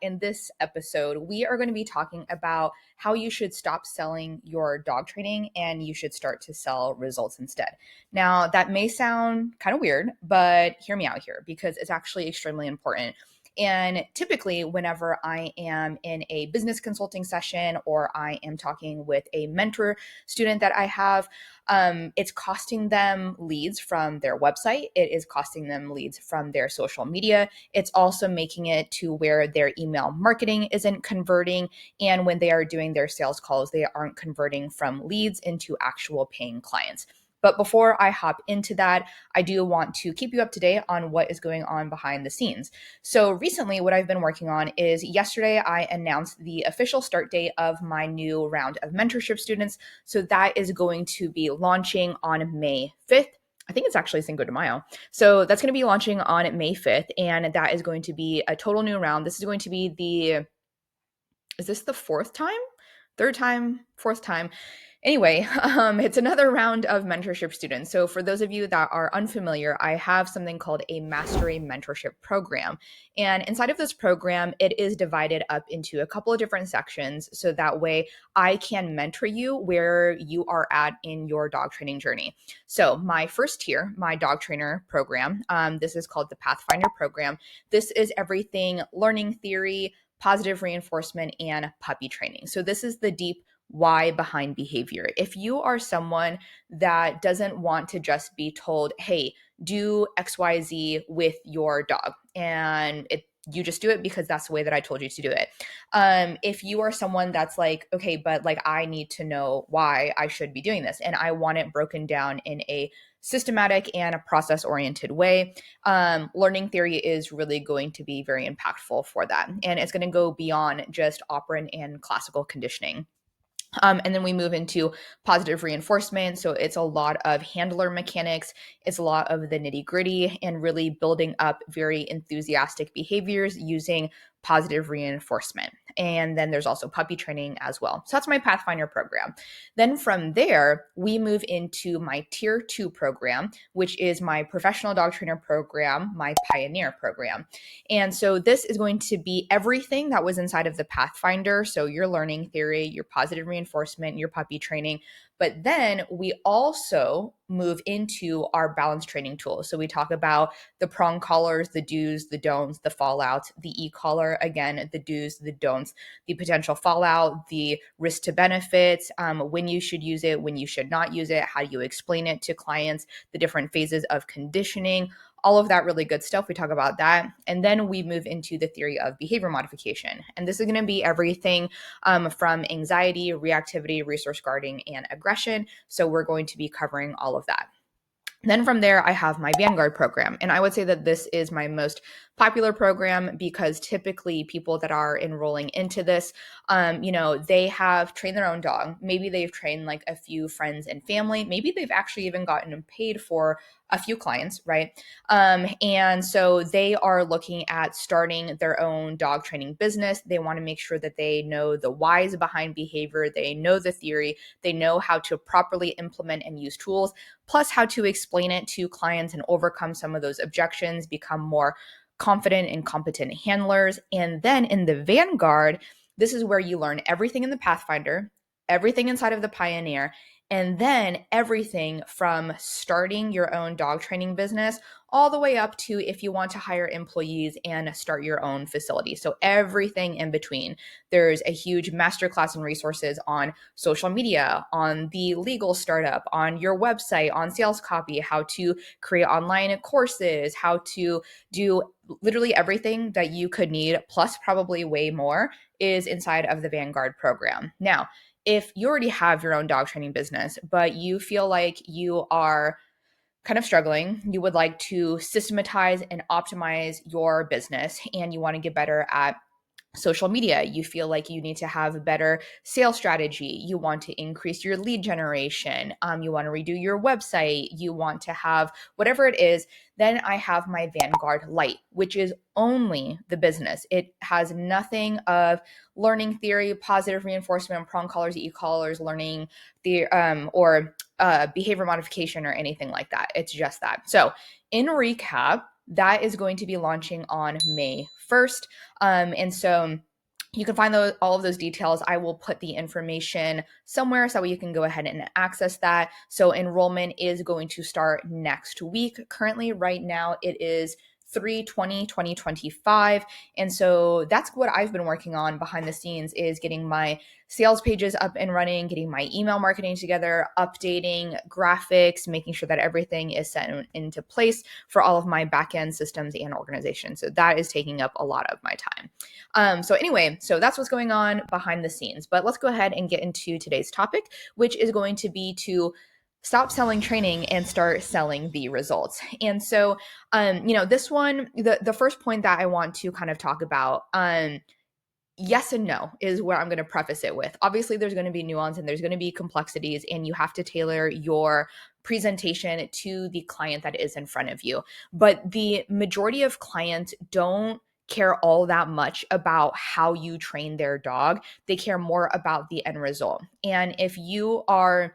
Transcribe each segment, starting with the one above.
In this episode, we are going to be talking about how you should stop selling your dog training and you should start to sell results instead. Now, that may sound kind of weird, but hear me out here because it's actually extremely important. And typically, whenever I am in a business consulting session or I am talking with a mentor student that I have, it's costing them leads from their website. It is costing them leads from their social media. It's also making it to where their email marketing isn't converting. And when they are doing their sales calls, they aren't converting from leads into actual paying clients. But before I hop into that, I do want to keep you up to date on what is going on behind the scenes. So recently, what I've been working on is yesterday I announced the official start date of my new round of mentorship students. So that is going to be launching on May 5th. I think it's actually Cinco de Mayo. So that's going to be launching on May 5th. And that is going to be a total new round. This is going to be is this the fourth time? Third time? Fourth time? Anyway, it's another round of mentorship students. So, for those of you that are unfamiliar, I have something called a mastery mentorship program. And inside of this program, it is divided up into a couple of different sections. So that way I can mentor you where you are at in your dog training journey. So, my first tier, my dog trainer program, this is called the Pathfinder program. This is everything learning theory, positive reinforcement, and puppy training. So, this is the deep why behind behavior. If you are someone that doesn't want to just be told, hey, do XYZ with your dog, and you just do it because that's the way that I told you to do it. If you are someone that's like, okay, but like I need to know why I should be doing this, and I want it broken down in a systematic and a process-oriented way, learning theory is really going to be very impactful for that. And it's going to go beyond just operant and classical conditioning. And then we move into positive reinforcement. So it's a lot of handler mechanics, it's a lot of the nitty gritty, and really building up very enthusiastic behaviors using positive reinforcement. And then there's also puppy training as well. So that's my Pathfinder program. Then from there, we move into my tier 2 program, which is my professional dog trainer program, my pioneer program. And so this is going to be everything that was inside of the Pathfinder. So your learning theory, your positive reinforcement, your puppy training. But then we also move into our balance training tools. So we talk about the prong collars, the do's, the don'ts, the fallout, the e-collar, again, the do's, the don'ts, the potential fallout, the risk to benefits, when you should use it, when you should not use it, how do you explain it to clients, the different phases of conditioning, all of that really good stuff. We talk about that. And then we move into the theory of behavior modification. And this is going to be everything from anxiety, reactivity, resource guarding, and aggression. So we're going to be covering all of that. Then from there, I have my Vanguard program. And I would say that this is my most popular program because typically people that are enrolling into this, they have trained their own dog. Maybe they've trained like a few friends and family. Maybe they've actually even gotten paid for a few clients, right? And so they are looking at starting their own dog training business. They want to make sure that they know the whys behind behavior. They know the theory. They know how to properly implement and use tools, plus how to explain it to clients and overcome some of those objections, become more confident and competent handlers. And then in the Vanguard, this is where you learn everything in the Pathfinder, everything inside of the Pioneer, and then everything from starting your own dog training business all the way up to if you want to hire employees and start your own facility. So everything in between. There's a huge masterclass and resources on social media, on the legal startup, on your website, on sales copy, how to create online courses, how to do literally everything that you could need, plus probably way more, is inside of the Vanguard program. Now, if you already have your own dog training business, but you feel like you are kind of struggling, you would like to systematize and optimize your business, and you want to get better at social media, you feel like you need to have a better sales strategy, you want to increase your lead generation, you want to redo your website, you want to have whatever it is, then I have my Vanguard Lite, which is only the business. It has nothing of learning theory, positive reinforcement, prong collars, e-collars, learning the or behavior modification or anything like that. It's just that. So in recap, That is going to be launching on May 1st. And so you can find all of those details. I will put the information somewhere so you can go ahead and access that. So enrollment is going to start next week. Currently, right now, it is 3/20/2025. And so that's what I've been working on behind the scenes, is getting my sales pages up and running, getting my email marketing together, updating graphics, making sure that everything is set into place for all of my backend systems and organization. So that is taking up a lot of my time. So that's what's going on behind the scenes. But let's go ahead and get into today's topic, which is going to be to stop selling training and start selling the results. And so, this one, the first point that I want to kind of talk about, yes and no is where I'm going to preface it with. Obviously, there's going to be nuance and there's going to be complexities, and you have to tailor your presentation to the client that is in front of you. But the majority of clients don't care all that much about how you train their dog. They care more about the end result. And if you are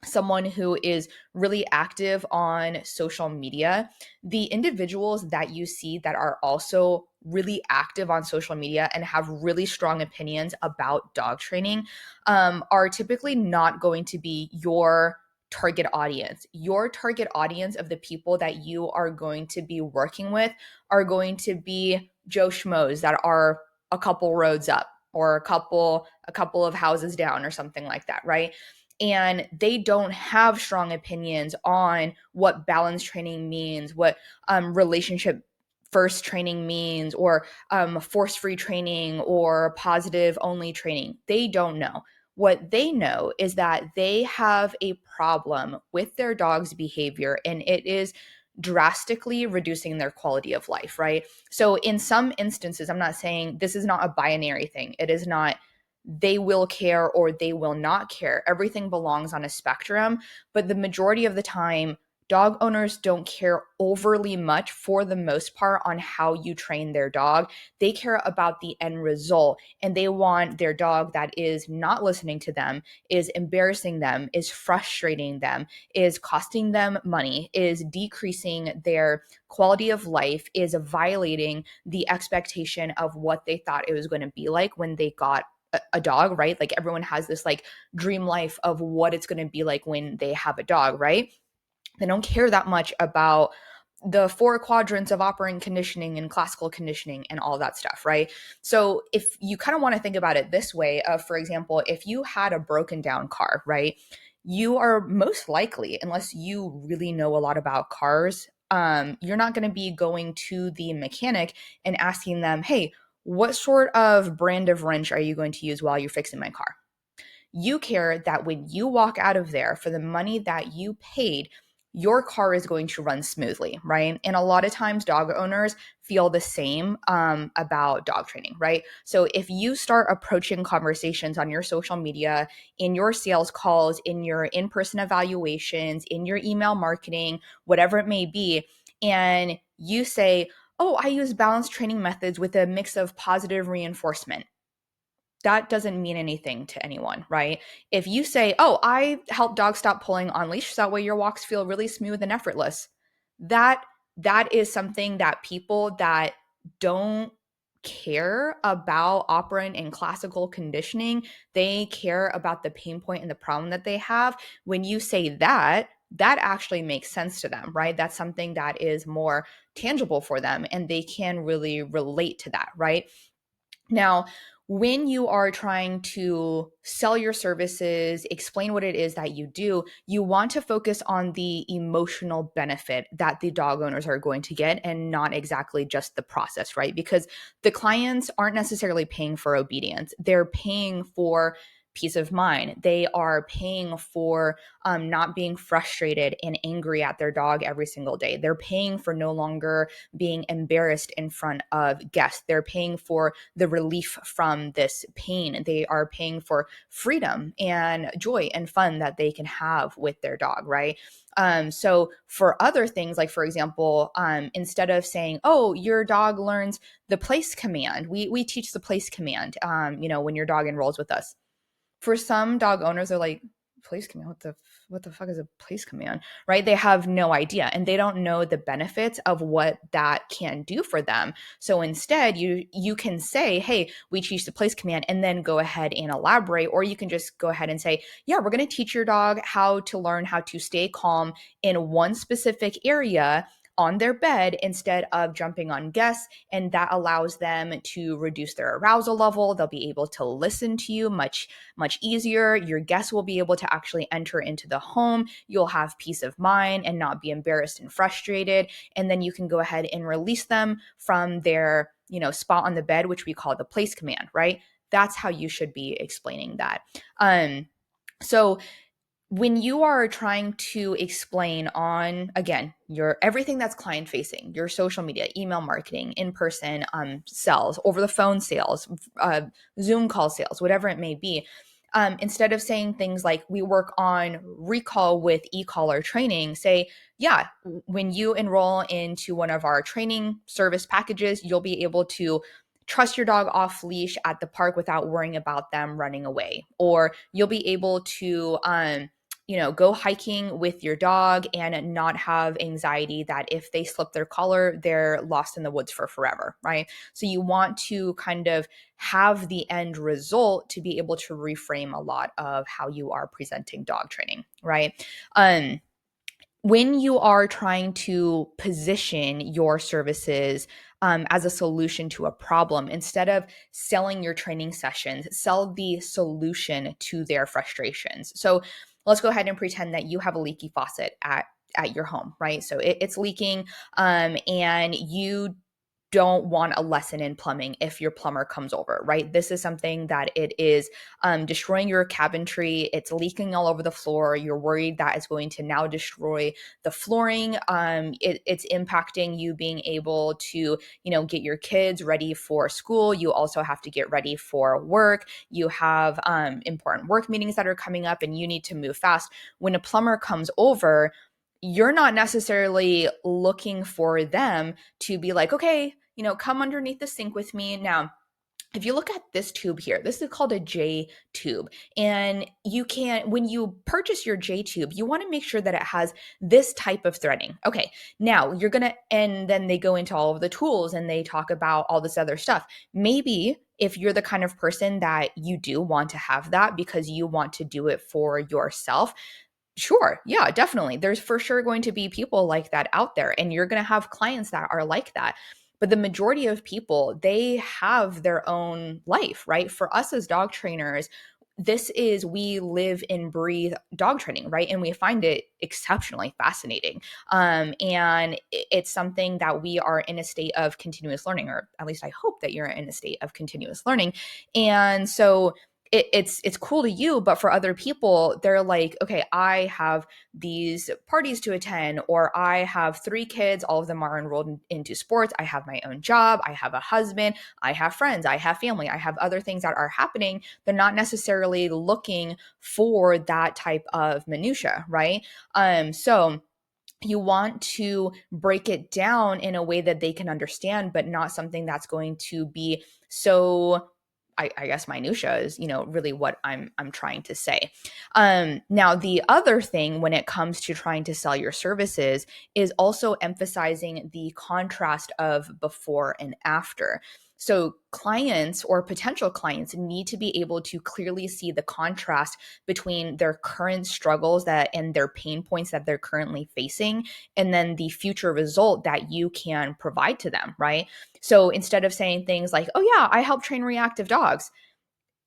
someone who is really active on social media, the individuals that you see that are also really active on social media and have really strong opinions about dog training are typically not going to be your target audience. Your target audience of the people that you are going to be working with are going to be Joe Schmoes that are a couple roads up or a couple of houses down or something like that, right? And they don't have strong opinions on what balance training means, what relationship first training means, or force-free training or positive only training. They don't know. What they know is that they have a problem with their dog's behavior, and it is drastically reducing their quality of life, right? So in some instances, I'm not saying this is not a binary thing. It is not they will care or they will not care. Everything belongs on a spectrum, but the majority of the time, dog owners don't care overly much for the most part on how you train their dog. They care about the end result, and they want their dog that is not listening to them, is embarrassing them, is frustrating them, is costing them money, is decreasing their quality of life, is violating the expectation of what they thought it was going to be like when they got a dog, right? Like everyone has this like dream life of what it's going to be like when they have a dog, right? They don't care that much about the 4 quadrants of operant conditioning and classical conditioning and all that stuff, right? So if you kind of want to think about it this way, for example, if you had a broken down car, right? You are most likely, unless you really know a lot about cars, you're not going to be going to the mechanic and asking them, hey, what sort of brand of wrench are you going to use while you're fixing my car? You care that when you walk out of there for the money that you paid, your car is going to run smoothly, right? And a lot of times dog owners feel the same about dog training, right? So if you start approaching conversations on your social media, in your sales calls, in your in-person evaluations, in your email marketing, whatever it may be, and you say, oh, I use balanced training methods with a mix of positive reinforcement, that doesn't mean anything to anyone, right? If you say, oh, I help dogs stop pulling on leash so that way your walks feel really smooth and effortless, that that is something that people that don't care about operant and classical conditioning, they care about the pain point and the problem that they have. When you say that, that actually makes sense to them, right? That's something that is more tangible for them and they can really relate to that, right? Now, when you are trying to sell your services, explain what it is that you do, you want to focus on the emotional benefit that the dog owners are going to get and not exactly just the process, right? Because the clients aren't necessarily paying for obedience, they're paying for peace of mind. They are paying for not being frustrated and angry at their dog every single day. They're paying for no longer being embarrassed in front of guests. They're paying for the relief from this pain. They are paying for freedom and joy and fun that they can have with their dog, right? So for other things, like for example, instead of saying, "Oh, your dog learns the place command," we teach the place command. When your dog enrolls with us. For some dog owners, are like, place command, what the fuck is a place command, right? They have no idea, and they don't know the benefits of what that can do for them. So instead, you can say, hey, we teach the place command, and then go ahead and elaborate. Or you can just go ahead and say, yeah, we're going to teach your dog how to learn how to stay calm in one specific area on their bed instead of jumping on guests, and that allows them to reduce their arousal level. They'll be able to listen to you much easier. Your guests will be able to actually enter into the home. You'll have peace of mind and not be embarrassed and frustrated, and then you can go ahead and release them from their spot on the bed, which we call the place command, right? That's how you should be explaining that. So when you are trying to explain on, again, your everything that's client facing, your social media, email marketing, in person sales, over the phone sales, Zoom call sales, whatever it may be, instead of saying things like we work on recall with e-collar training, say, yeah, when you enroll into one of our training service packages, you'll be able to trust your dog off leash at the park without worrying about them running away. Or you'll be able to go hiking with your dog and not have anxiety that if they slip their collar, they're lost in the woods for forever, right? So you want to kind of have the end result to be able to reframe a lot of how you are presenting dog training, right? When you are trying to position your services as a solution to a problem, instead of selling your training sessions, sell the solution to their frustrations. So let's go ahead and pretend that you have a leaky faucet at your home, right? So it's leaking, and you don't want a lesson in plumbing if your plumber comes over, right? This is something that it is destroying your cabinetry. It's leaking all over the floor. You're worried that it's going to now destroy the flooring. It's impacting you being able to, get your kids ready for school. You also have to get ready for work. You have important work meetings that are coming up and you need to move fast. When a plumber comes over, you're not necessarily looking for them to be like, okay, come underneath the sink with me. Now, if you look at this tube here, this is called a J tube. And when you purchase your J tube, you want to make sure that it has this type of threading. Okay, now and then they go into all of the tools and they talk about all this other stuff. Maybe if you're the kind of person that you do want to have that because you want to do it for yourself, sure. Yeah, definitely. There's for sure going to be people like that out there, and you're going to have clients that are like that. But the majority of people, they have their own life, right? For us as dog trainers, we live and breathe dog training, right? And we find it exceptionally fascinating. And it's something that we are in a state of continuous learning, or at least I hope that you're in a state of continuous learning. And so it's cool to you, but for other people, they're like, okay, I have these parties to attend, or I have 3 kids, all of them are enrolled into sports. I have my own job. I have a husband. I have friends. I have family. I have other things that are happening. They're not necessarily looking for that type of minutia, right? So you want to break it down in a way that they can understand, but not something that's going to be so, I guess minutia is, really what I'm trying to say. Now, the other thing when it comes to trying to sell your services is also emphasizing the contrast of before and after. So clients or potential clients need to be able to clearly see the contrast between their current struggles and their pain points that they're currently facing, and then the future result that you can provide to them, right? So instead of saying things like, oh yeah, I help train reactive dogs,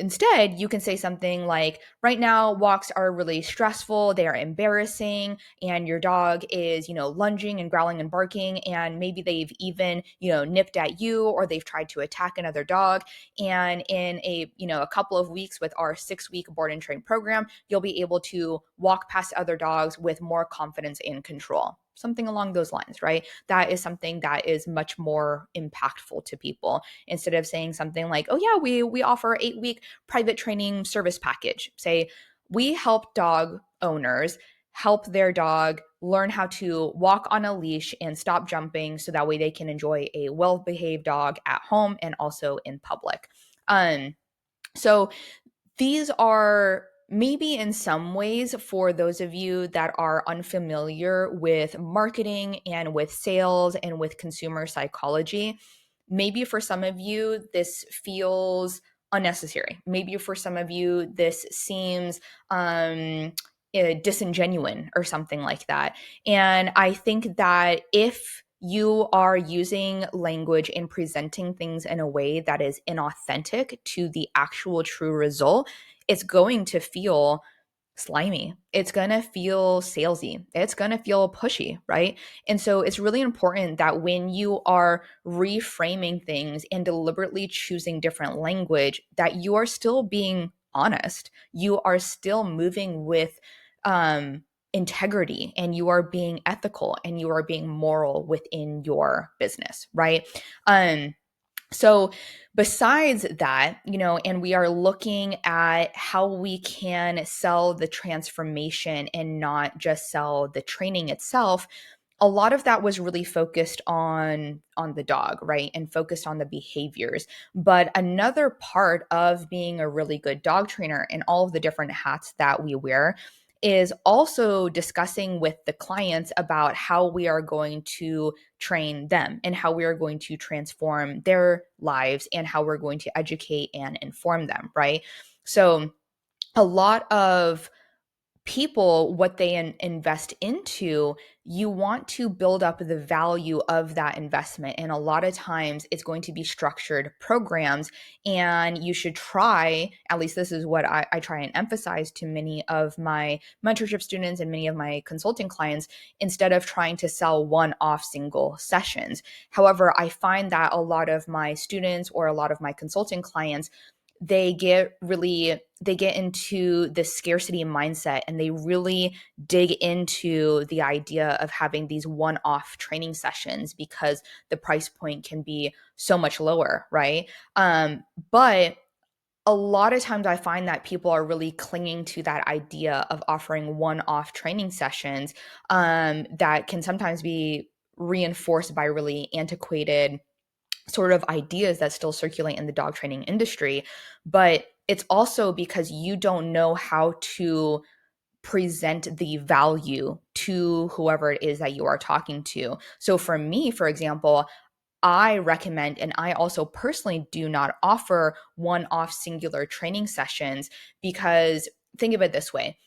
instead, you can say something like, right now, walks are really stressful, they are embarrassing, and your dog is, lunging and growling and barking, and maybe they've even, nipped at you, or they've tried to attack another dog. And in a couple of weeks with our 6-week board and train program, you'll be able to walk past other dogs with more confidence and control. Something along those lines, right? That is something that is much more impactful to people, instead of saying something like, oh yeah, we offer 8-week private training service package. Say, we help dog owners help their dog learn how to walk on a leash and stop jumping, so that way they can enjoy a well-behaved dog at home and also in public. So these are maybe in some ways, for those of you that are unfamiliar with marketing and with sales and with consumer psychology, maybe for some of you, this feels unnecessary. Maybe for some of you, this seems disingenuine or something like that. And I think that if you are using language and presenting things in a way that is inauthentic to the actual true result, it's going to feel slimy. It's going to feel salesy. It's going to feel pushy, right? And so it's really important that when you are reframing things and deliberately choosing different language, that you are still being honest. You are still moving with integrity, and you are being ethical, and you are being moral within your business, right? So besides that, and we are looking at how we can sell the transformation and not just sell the training itself. A lot of that was really focused on the dog, right? And focused on the behaviors. But another part of being a really good dog trainer and all of the different hats that we wear is also discussing with the clients about how we are going to train them and how we are going to transform their lives and how we're going to educate and inform them, right? So a lot of people, what they invest into, you want to build up the value of that investment, and a lot of times it's going to be structured programs. And you should try, at least this is what I try and emphasize to many of my mentorship students and many of my consulting clients, instead of trying to sell one-off single sessions. However, I find that a lot of my students or a lot of my consulting clients, they get into the scarcity mindset, and they really dig into the idea of having these one-off training sessions because the price point can be so much lower, right? But a lot of times I find that people are really clinging to that idea of offering one-off training sessions, that can sometimes be reinforced by really antiquated sort of ideas that still circulate in the dog training industry. But it's also because you don't know how to present the value to whoever it is that you are talking to. So for me, for example, I recommend, and I also personally do not offer one off singular training sessions, because think of it this way.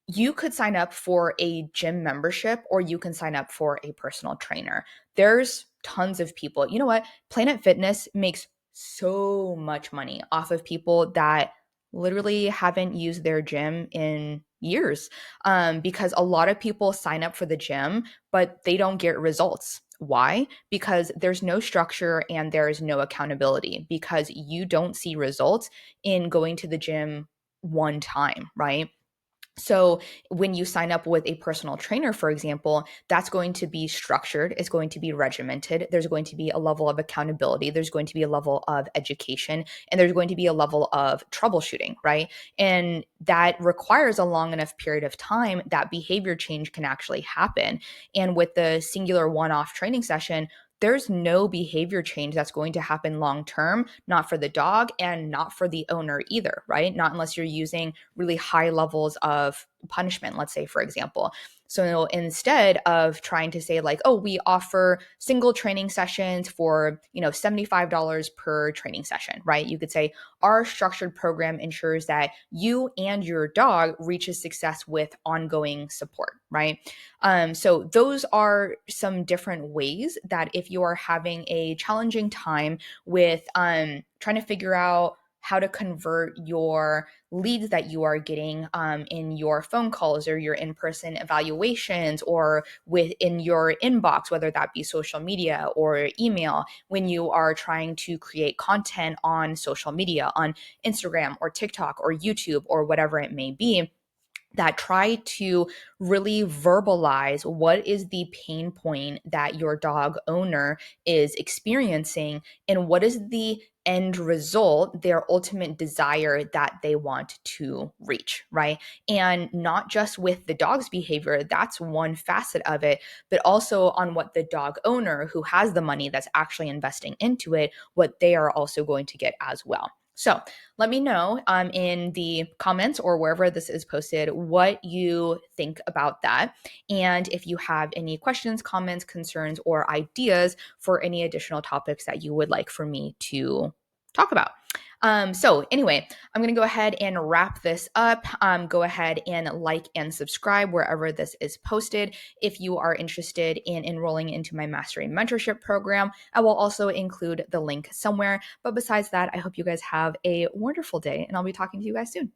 You could sign up for a gym membership, or you can sign up for a personal trainer. There's tons of people. You know what? Planet Fitness makes so much money off of people that literally haven't used their gym in years, because a lot of people sign up for the gym, but they don't get results. Why? Because there's no structure and there's no accountability, because you don't see results in going to the gym one time, right? So when you sign up with a personal trainer, for example, that's going to be structured, it's going to be regimented, there's going to be a level of accountability, there's going to be a level of education, and there's going to be a level of troubleshooting, right? And that requires a long enough period of time that behavior change can actually happen. And with the singular one-off training session, there's no behavior change that's going to happen long term, not for the dog and not for the owner either, right? Not unless you're using really high levels of punishment, let's say, for example. So instead of trying to say like, oh, we offer single training sessions for, $75 per training session, right? You could say our structured program ensures that you and your dog reaches success with ongoing support, right? So those are some different ways that if you are having a challenging time with trying to figure out how to convert your leads that you are getting in your phone calls or your in-person evaluations or within your inbox, whether that be social media or email, when you are trying to create content on social media, on Instagram or TikTok or YouTube or whatever it may be, that try to really verbalize what is the pain point that your dog owner is experiencing and what is the end result, their ultimate desire that they want to reach, right? And not just with the dog's behavior, that's one facet of it, but also on what the dog owner who has the money that's actually investing into it, what they are also going to get as well. So let me know in the comments or wherever this is posted what you think about that. And if you have any questions, comments, concerns, or ideas for any additional topics that you would like for me to talk about. So anyway, I'm going to go ahead and wrap this up. Go ahead and like and subscribe wherever this is posted. If you are interested in enrolling into my Mastery Mentorship program, I will also include the link somewhere. But besides that, I hope you guys have a wonderful day, and I'll be talking to you guys soon.